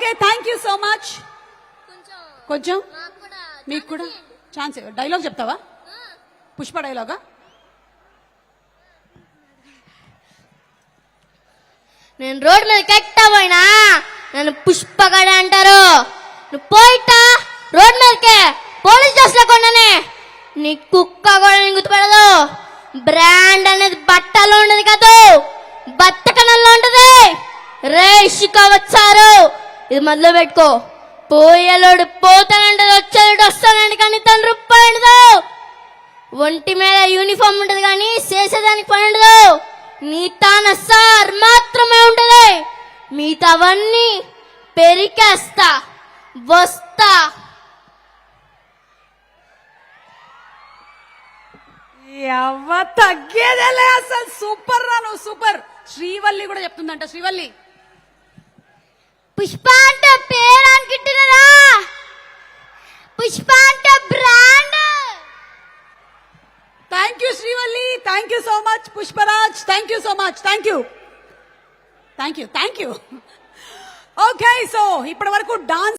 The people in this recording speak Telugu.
Okay, thank you so much. కొంచెం మీకు కూడా ఛాన్స్. డైలాగ్ చెప్తావా? పుష్ప డైలాగా? నేను రోడ్డు మీద కెట్టా పోయినా నన్ను పుష్పగడ అంటారు. నువ్వు పోయిటా రోడ్డు మీదకే పోలీస్ స్టేషన్ లో కొన్నానే. నీ కుక్క కూడా నీకు గుర్తుపడదు. బ్రాండ్ అనేది బట్టలో ఉండదు కాదు, బత్తకనంలో ఉంటది. రే ఇసుక వచ్చారు, ఇది మొదలు పెట్టుకో. పోయేలోడు పోతానంటది, వచ్చేలోడు వస్తానండి, కానీ తను రూపాయి ఉండదు. ఒంటి మీద యూనిఫామ్ ఉంటది కానీ చేసేదానికి పని ఉండదు. నీ తాన సార్ మాత్రమే ఉంటది. మిగతావన్నీ పెరికేస్తా వస్తా. ఎవ్వ తగ్గేదేలే అసలు. సూపర్ రా నువ్వు, సూపర్. శ్రీవల్లి కూడా చెప్తుందంట. శ్రీవల్లి, పుష్ప అంటే పేరు అనుకుంటున్నారా? పుష్ప అంటే brand. Thank you Srivalli, thank you so much. Pushparaj, thank you so much. Thank you, thank you, thank you. Okay, so ఇప్పటి వరకు డాన్స్